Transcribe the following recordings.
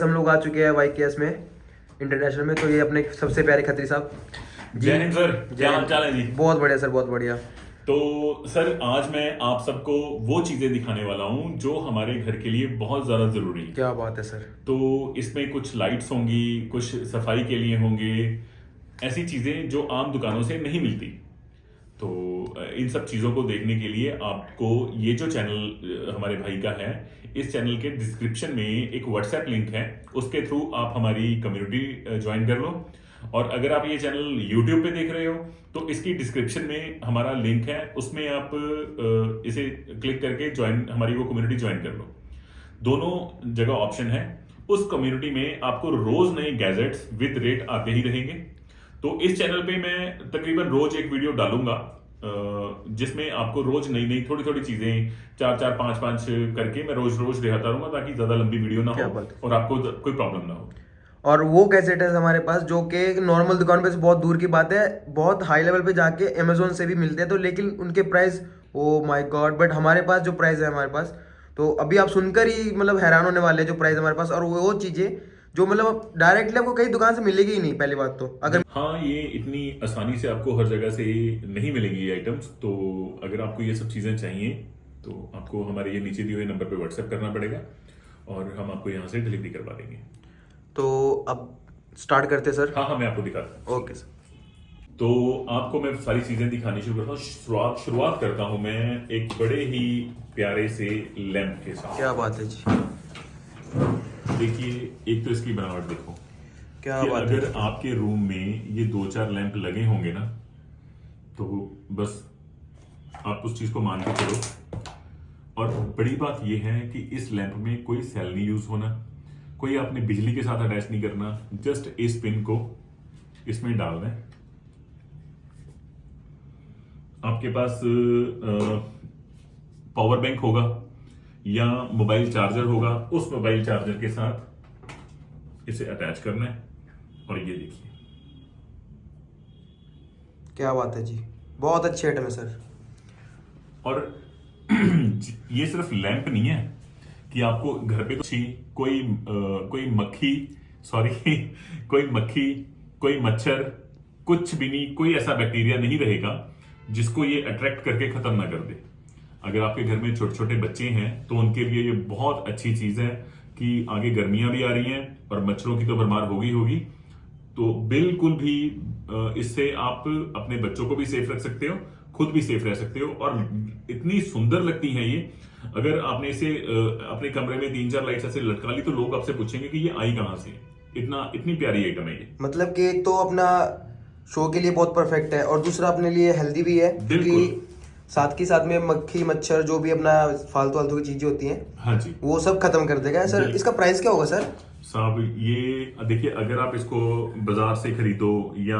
हम लोग आ चुके हैं YKS में इंटरनेशनल में। तो ये अपने सबसे प्यारे खत्री साहब जी। जय हिंद सर, क्या हाल चाल है जी? बहुत बढ़िया सर, बहुत बढ़िया। तो सर आज मैं आप सबको वो चीजें दिखाने वाला हूं जो हमारे घर के लिए बहुत ज्यादा जरूरी है। क्या बात है सर। तो इसमें कुछ लाइट्स होंगी, कुछ सफाई के लिए होंगे, ऐसी चीजें जो आम दुकानों से नहीं मिलती। तो इन सब चीजों को देखने के लिए आपको ये जो चैनल हमारे भाई का है, इस चैनल के डिस्क्रिप्शन में एक व्हाट्सएप लिंक है, उसके थ्रू आप हमारी कम्युनिटी ज्वाइन कर लो। और अगर आप ये चैनल यूट्यूब पे देख रहे हो तो इसकी डिस्क्रिप्शन में हमारा लिंक है, उसमें आप इसे क्लिक करके हमारी वो कम्युनिटी ज्वाइन कर लो। दोनों जगह ऑप्शन है। उस कम्युनिटी में आपको रोज नए गैजेट्स विद रेट आते ही रहेंगे। तो इस चैनल पे मैं तकरीबन रोज एक वीडियो डालूंगा जिसमें आपको रोज नई नई थोड़ी थोड़ी चीजें 4-4, 5-5 करके मैं रोज रोज दिखाता रहूंगा, ताकि ज्यादा लंबी वीडियो ना हो और आपको कोई प्रॉब्लम ना हो। और वो कैसेट है हमारे पास जो कि नॉर्मल दुकान पे से बहुत दूर की बात है, बहुत हाई लेवल पे जाके अमेजोन से भी मिलते हैं। तो लेकिन उनके price, oh my God, but हमारे पास जो प्राइस है हमारे पास, तो अभी आप सुनकर ही मतलब हैरान होने वाले हैं जो प्राइस हमारे पास। और वो चीजें जो मतलब डायरेक्टली आपको कहीं दुकान से मिलेगी ही नहीं पहली बात तो। अगर हाँ, ये इतनी आसानी से आपको हर जगह से नहीं मिलेंगी ये आइटम्स। तो अगर आपको ये सब चीजें चाहिए तो आपको हमारे ये नीचे दिए हुए नंबर पे व्हाट्सएप करना पड़ेगा और हम आपको यहाँ से डिलीवरी करवा देंगे। तो अब स्टार्ट करते सर। हाँ, मैं आपको दिखाता हूँ। Okay sir. तो आपको मैं सारी चीजें दिखानी शुरू करता हूँ। शुरुआत करता हूँ मैं एक बड़े ही प्यारे से लैंप के साथ। क्या बात है जी। देखिए, एक तो इसकी बनावट देखो। क्या कि बात अगर है। आपके रूम में ये 2-4 लैंप लगे होंगे ना, तो बस आप उस चीज को मान के चलो। और बड़ी बात यह है कि इस लैंप में कोई सेल नहीं यूज होना, कोई आपने बिजली के साथ अटैच नहीं करना। जस्ट इस पिन को इसमें डालना है। आपके पास पावर बैंक होगा या मोबाइल चार्जर होगा, उस मोबाइल चार्जर के साथ इसे अटैच करना है। और ये देखिए, क्या बात है जी, बहुत अच्छी आइटम है सर। और ये सिर्फ लैंप नहीं है कि आपको घर पे कोई मक्खी कोई मच्छर, कुछ भी नहीं, कोई ऐसा बैक्टीरिया नहीं रहेगा जिसको ये अट्रैक्ट करके खत्म ना कर दे। अगर आपके घर में छोटे छोटे बच्चे हैं तो उनके लिए ये बहुत अच्छी चीज है कि आगे गर्मियां भी आ रही हैं और मच्छरों की तो भरमार होगी। तो बिल्कुल भी इससे आप अपने बच्चों को भी सेफ रख सकते हो, खुद भी सेफ रह सकते हो। और इतनी सुंदर लगती है ये। अगर आपने इसे अपने कमरे में 3-4 लाइट्स ऐसे लटका ली तो लोग आपसे पूछेंगे कि ये आई कहां से। इतनी प्यारी आइटम है ये। मतलब कि एक तो अपना शो के लिए बहुत परफेक्ट है और दूसरा अपने लिए हेल्दी भी है, क्योंकि साथ के साथ में मक्खी मच्छर जो भी अपना फालतू की चीजें होती हैं, हाँ जी, वो सब खत्म कर देगा सर। इसका प्राइस क्या होगा सर? साहब, ये देखिए, अगर आप इसको बाजार से खरीदो या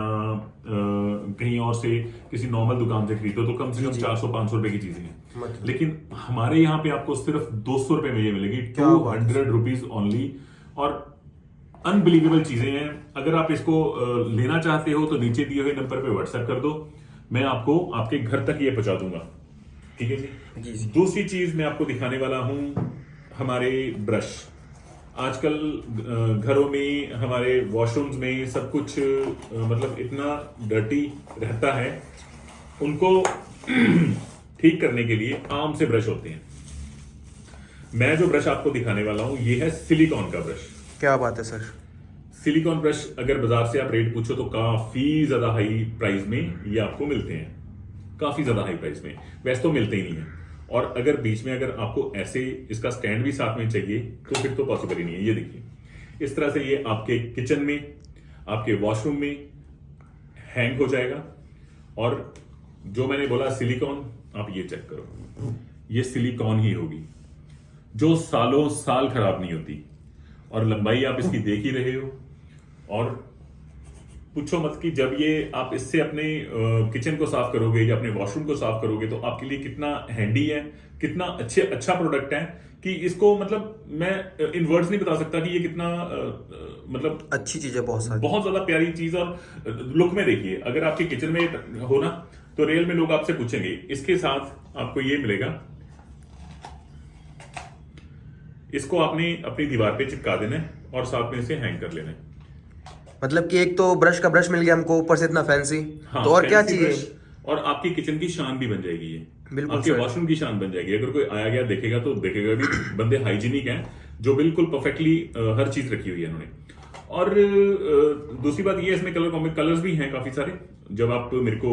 कहीं और से किसी नॉर्मल दुकान से खरीदो तो कम से कम 400-500 रुपए की चीजें हैं। लेकिन हमारे यहाँ पे आपको सिर्फ 200 रुपए में ये मिलेगी। 200 रुपीज ओनली। और अनबिलीवेबल चीजें हैं। अगर आप इसको लेना चाहते हो तो नीचे दिए हुए नंबर पे व्हाट्सएप कर दो, मैं आपको आपके घर तक ये पहुंचा दूंगा। ठीक है जी। दूसरी चीज मैं आपको दिखाने वाला हूं, हमारे ब्रश। आजकल घरों में, हमारे वॉशरूम्स में सब कुछ मतलब इतना डर्टी रहता है, उनको ठीक करने के लिए आम से ब्रश होते हैं। मैं जो ब्रश आपको दिखाने वाला हूं ये है सिलिकॉन का ब्रश। क्या बात है सर। सिलिकॉन ब्रश अगर बाजार से आप रेट पूछो तो काफी ज्यादा हाई प्राइस में ये आपको मिलते हैं। काफी ज्यादा हाई प्राइस में, वैसे तो मिलते ही नहीं है। और अगर बीच में अगर आपको ऐसे इसका स्टैंड भी साथ में चाहिए तो फिर तो पॉसिबल ही नहीं है। ये देखिए, इस तरह से ये आपके किचन में, आपके वॉशरूम में हैंग हो जाएगा। और जो मैंने बोला सिलिकॉन, आप ये चेक करो, ये सिलिकॉन ही होगी जो सालों साल खराब नहीं होती। और लंबाई आप इसकी देख ही रहे हो। और पूछो मत कि जब ये आप इससे अपने किचन को साफ करोगे या अपने वॉशरूम को साफ करोगे तो आपके लिए कितना हैंडी है, कितना अच्छा प्रोडक्ट है कि इसको मतलब मैं इन वर्ड्स नहीं बता सकता कि ये कितना मतलब अच्छी चीज है, बहुत ज्यादा प्यारी चीज। और लुक में देखिए, अगर आपके किचन में हो ना तो रियल में लोग आपसे पूछेंगे। इसके साथ आपको ये मिलेगा, इसको आपने अपनी दीवार पे चिपका देना है और साथ में इसे हैंग कर लेना है। मतलब कि एक तो ब्रश का ब्रश मिल गया हमको, ऊपर से इतना फैंसी, हाँ, तो और क्या fancy चाहिए? brush, और आपकी किचन की शान भी बन जाएगी ये, बिल्कुल आपके सर। वॉशरूम की शान बन जाएगी। अगर कोई आया गया देखेगा तो देखेगा भी बंदे हाइजीनिक हैं, जो बिल्कुल परफेक्टली हर चीज रखी हुई है इन्होंने। और दूसरी बात ये, इसमें कलर्स भी हैं काफी सारे। जब आप मेरे को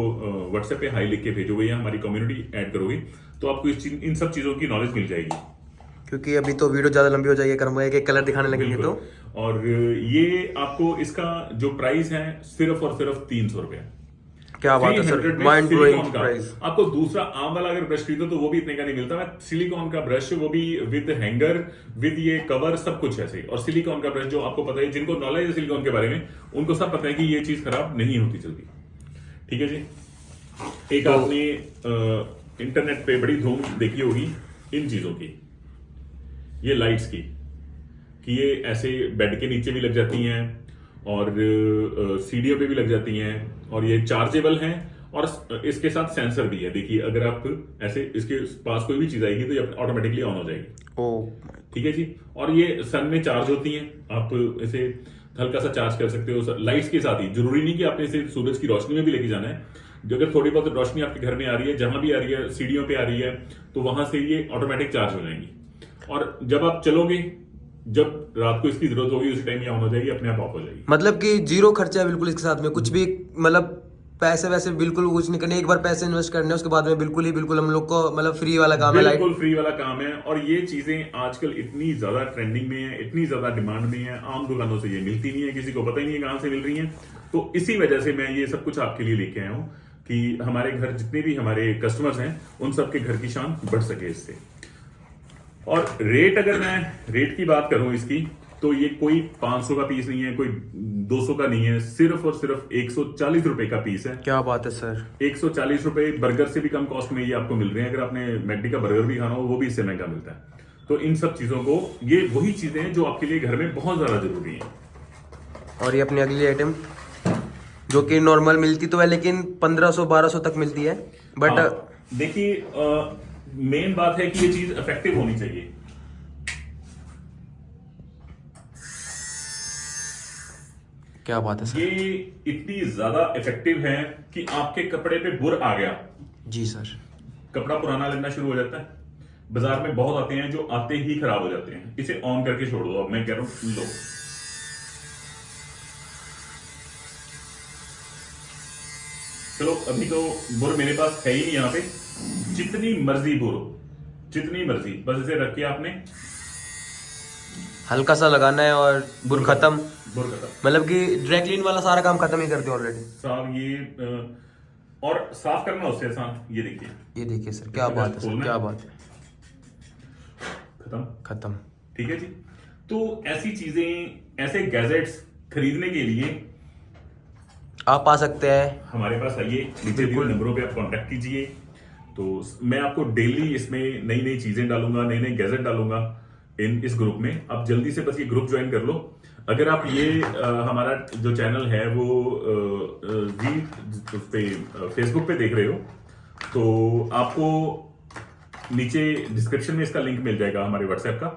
व्हाट्सएप पे हाई लिख के भेजोगे या हमारी कम्युनिटी ऐड करोगे तो आपको इन सब चीजों की नॉलेज मिल जाएगी। क्योंकि अभी तो वीडियो ज्यादा लंबी हो जाएगी अगर हम एक एक कलर दिखाने लगेंगे तो। और ये आपको इसका जो प्राइस है सिर्फ और सिर्फ 300 रुपया। क्या बात है सर, 300 में माइंड सिलिकॉन ब्लोइंग का। प्राइस। आपको दूसरा आम वाला अगर ब्रश खरीदो तो वो भी इतने का नहीं मिलता। मैं सिलिकॉन का ब्रश, वो भी विद हैंगर, विद ये कवर, सब कुछ ऐसे ही। और सिलिकॉन का ब्रश जो आपको पता है, जिनको नॉलेज है सिलिकॉन के बारे में, उनको सब पता है कि ये चीज खराब नहीं होती जल्दी। ठीक है जी। एक आपने इंटरनेट पे बड़ी धूम देखी होगी इन चीजों की, ये लाइट्स की, कि ये ऐसे बेड के नीचे भी लग जाती हैं और सीढ़ियों पे भी लग जाती हैं, और ये चार्जेबल हैं, और इसके साथ सेंसर भी है। देखिए, अगर आप ऐसे इसके पास कोई भी चीज आएगी तो ये ऑटोमेटिकली ऑन हो जाएगी। ओह, ठीक है जी। और ये सन में चार्ज होती हैं, आप इसे हल्का सा चार्ज कर सकते हो लाइट्स के साथ ही। जरूरी नहीं कि आपने इसे सूरज की रोशनी में भी लेके जाना है। जो अगर थोड़ी बहुत रोशनी आपके घर में आ रही है, जहां भी आ रही है, सीढ़ियों पे आ रही है, तो वहां से ये ऑटोमेटिक चार्ज हो जाएंगी। और जब आप चलोगे, जब रात को इसकी जरूरत होगी, उसी टाइम ये ऑन हो जाएगी, अपने आप ऑफ हो जाएगी। मतलब कि जीरो खर्चा है बिल्कुल इसके साथ में, कुछ भी मतलब पैसे वैसे बिल्कुल कुछ नहीं करने। एक बार पैसे इन्वेस्ट करने, उसके बाद में बिल्कुल हम लोग को मतलब फ्री वाला काम है, बिल्कुल फ्री वाला काम है। और ये चीजें आजकल इतनी ज्यादा ट्रेंडिंग में है, इतनी ज्यादा डिमांड में है, आम दुकानों से ये मिलती नहीं है, किसी को पता ही नहीं है कहां से मिल रही है। तो इसी वजह से मैं ये सब कुछ आपके लिए लेके आया हूं कि हमारे घर जितने भी हमारे कस्टमर्स हैं, उन सबके घर की शान बढ़ सके इससे। और रेट, अगर मैं रेट की बात करूं इसकी, तो ये कोई 500 का पीस नहीं है, कोई 200 का नहीं है, सिर्फ और सिर्फ 140 रुपए का पीस है। क्या बात है सर, 140 रुपए। बर्गर से भी कम कॉस्ट में ये आपको मिल रहे हैं। अगर आपने मैकडी का बर्गर भी खाना हो, वो भी इससे महंगा मिलता है। तो इन सब चीजों को, ये वही चीजें हैं जो आपके लिए घर में बहुत ज्यादा जरूरी है। और ये अपनी अगली आइटम जो कि नॉर्मल मिलती तो है, लेकिन 1500-1200 तक मिलती है, बट देखिए, मेन बात है कि ये चीज इफेक्टिव होनी चाहिए। क्या बात है सर। ये इतनी ज्यादा इफेक्टिव है कि आपके कपड़े पे बुर आ गया, जी सर, कपड़ा पुराना लगना शुरू हो जाता है। बाजार में बहुत आते हैं जो आते ही खराब हो जाते हैं। इसे ऑन करके छोड़ दो। अब मैं कह रहा हूं, लो, चलो, अभी तो बुर मेरे पास है ही नहीं यहाँ पे। जितनी मर्जी बुर हो, जितनी मर्जी, बस इसे रख के आपने हल्का सा लगाना है और बुर खत्म। बुर खत्म। मतलब कि ड्राई क्लीन वाला सारा काम खत्म ही कर दिया ऑलरेडी। साहब ये और साफ करना उससे आसान। ये देखिए, ये देखिए सर, क्या बात है सर, क्या बात है, खत्म खत्म। ठीक है जी। तो ऐसी चीजें, ऐसे गैजेट्स खरीदने के लिए आप आ सकते हैं हमारे पास आइए, नीचे दिए नंबरों पे आप कांटेक्ट कीजिए। तो मैं आपको डेली इसमें नई नई चीजें डालूंगा, नए नए गैजेट डालूंगा इस ग्रुप में। आप जल्दी से बस ये ग्रुप ज्वाइन कर लो। अगर आप ये हमारा जो चैनल है वो फेसबुक पे देख रहे हो, तो आपको नीचे डिस्क्रिप्शन में इसका लिंक मिल जाएगा हमारे व्हाट्सएप का।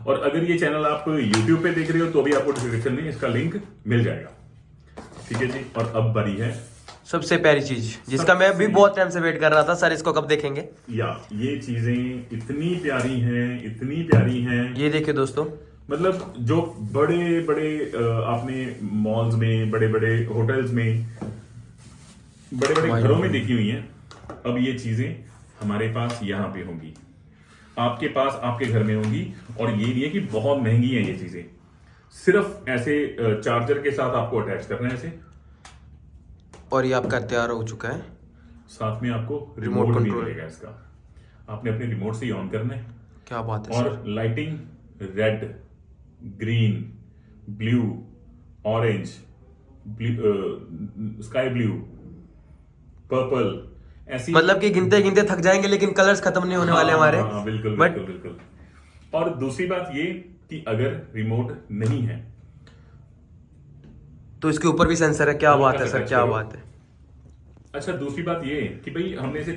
और अगर ये चैनल आप यूट्यूब पे देख रहे हो तो भी आपको डिस्क्रिप्शन में इसका लिंक मिल जाएगा। ठीक है जी। और अब बारी है सबसे प्यारी चीज, जिसका मैं भी बहुत टाइम से वेट कर रहा था सर, इसको कब देखेंगे। ये चीजें इतनी प्यारी हैं, इतनी प्यारी हैं। ये देखिए दोस्तों, मतलब जो बड़े बड़े आपने मॉल्स में, बड़े बड़े होटल्स में, बड़े बड़े घरों में देखी हुई हैं, अब ये चीजें हमारे पास यहाँ पे होंगी, आपके पास, आपके घर में होंगी। और ये नहीं है कि बहुत महंगी है ये चीजें, सिर्फ ऐसे चार्जर के साथ आपको अटैच करना है इसे, और ये आपका तैयार हो चुका है। साथ में आपको रिमोट रिमोट भी कंट्रोल मिलेगा इसका। आपने अपने रिमोट से ही ऑन करना है। क्या बात है और sir. Lighting red, green, blue, orange, sky blue, purple, ऐसी, मतलब कि गिनते गिनते थक जाएंगे, लेकिन कलर्स खत्म नहीं होने वाले हमारे। बिल्कुल बट बिल्कुल बिल्कुल। और दूसरी बात ये कि अगर रिमोट नहीं है तो इसके ऊपर भी सेंसर है। क्या हल्का बात है सा सर, टच क्या करो। बात है। अच्छा, दूसरी बात ये कि भाई हमने इसे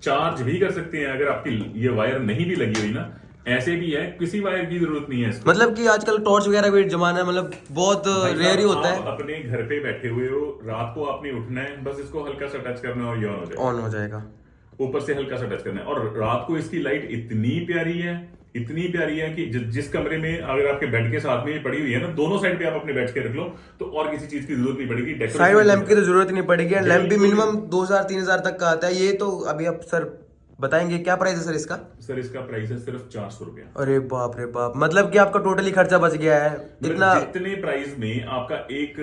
चार्ज भी कर सकते हैं। अगर आपकी ये वायर नहीं भी लगी हुई ना, ऐसे भी है, किसी वायर की जरूरत नहीं है इसको। मतलब कि आजकल टॉर्च वगैरह भी जमाना है, मतलब बहुत भाई रेयर ही साहब, होता आप है। अपने घर पे बैठे हुए हो, रात को आपने उठना है, बस इसको हल्का सा टच करना है और ये ऑन हो जाएगा। ऑन हो जाएगा। ऊपर से हल्का सा टच करना है, और रात को इसकी लाइट इतनी प्यारी है, इतनी प्यारी है कि जिस कमरे में अगर आपके बेड के साथ में ये पड़ी हुई है ना, दोनों साइड पे आप अपने बेड के रख लो, तो और किसी चीज की जरूरत नहीं पड़ेगी। साइड में लैंप की तो जरूरत ही नहीं पड़ेगी। लैंप भी बिल्कुल। मिनिमम 2000-3000 तक का आता है। ये तो अभी आप सर बताएंगे क्या प्राइस है सर इसका? सर इसका प्राइस है सिर्फ 400 रुपया। अरे बाप रे बाप, मतलब कि आपका टोटली खर्चा बच गया है इतना। जितने प्राइस में आपका एक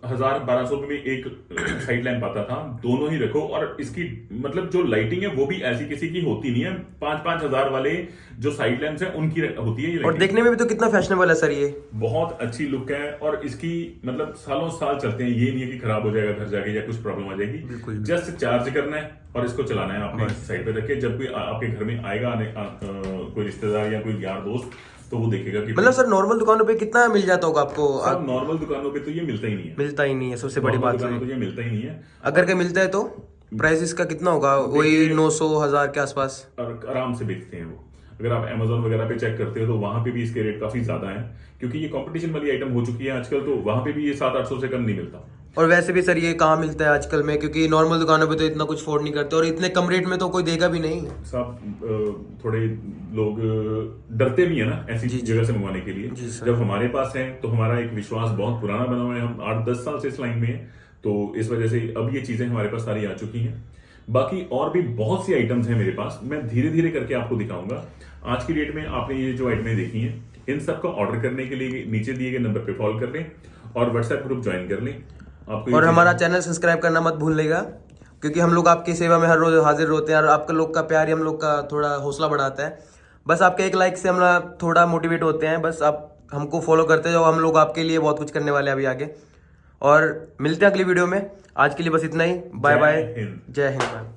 1000-1200 में एक साइड लैंप आता था, दोनों ही रखो। और इसकी मतलब जो लाइटिंग है वो भी ऐसी किसी की होती नहीं है। 5-5 हजार वाले जो साइड लैंप्स हैं उनकी होती है ये और lighting। देखने में भी तो कितना फैशनेबल है सर ये। बहुत अच्छी लुक है, और इसकी मतलब सालों साल चलते हैं। ये नहीं है कि खराब हो जाएगा घर जाके या कुछ प्रॉब्लम आ जाएगी। बिल्कुल। जस्ट चार्ज करना है और इसको चलाना है अपने साइड पे रख के। जब कोई आपके घर में आएगा कोई रिश्तेदार या कोई यार दोस्त, तो वो देखेगा कि मतलब सर नॉर्मल दुकानों पे कितना मिल जाता होगा आपको? सब नॉर्मल दुकानों पे तो ये मिलता ही नहीं है। मिलता ही नहीं है, सबसे बड़ी नॉर्मल बात दुकानों है। पे ये मिलता ही नहीं है। अगर के मिलता है तो प्राइस इसका कितना होगा? वही 900-1000 के आसपास और आराम से बेचते हैं वो। अगर आप Amazon वगैरह पे चेक करते हो तो वहां पे भी इसके रेट काफी ज्यादा है, क्योंकि ये कंपटीशन वाली आइटम हो चुकी है आजकल। तो वहां पे भी ये 700-800 से कम नहीं मिलता। और वैसे भी सर ये कहाँ मिलता है आजकल में, क्योंकि नॉर्मल दुकानों पे तो इतना कुछ अफोर्ड नहीं करते, और इतने कम रेट में तो कोई देगा भी नहीं। सब थोड़े लोग डरते भी है ना ऐसी जगह से मंगवाने के लिए। जी सर। जब हमारे पास है तो हमारा एक विश्वास बहुत पुराना बना हुआ है। हम 8-10 साल से इस लाइन में है, तो इस वजह से अब ये चीजें हमारे पास सारी आ चुकी हैं। बाकी और भी बहुत सी आइटम्स हैं मेरे पास, मैं धीरे धीरे करके आपको दिखाऊंगा। आज की डेट में आपने ये जो आइटमें देखी हैं, इन सब का ऑर्डर करने के लिए नीचे दिए गए नंबर पे कॉल कर लें और व्हाट्सएप ग्रुप ज्वाइन कर लें। आपको और हमारा चैनल सब्सक्राइब करना मत भूलिएगा, क्योंकि हम लोग आपकी सेवा में हर रोज हाजिर होते हैं, और आपका लोग का प्यार ही हम लोग का थोड़ा हौसला बढ़ाता है। बस आपके एक लाइक से हम थोड़ा मोटिवेट होते हैं। बस आप हमको फॉलो करते जाओ, हम लोग आपके लिए बहुत कुछ करने वाले हैं अभी आगे। और मिलते हैं अगली वीडियो में। आज के लिए बस इतना ही। Bye bye. जय हिंद। जय हिंद।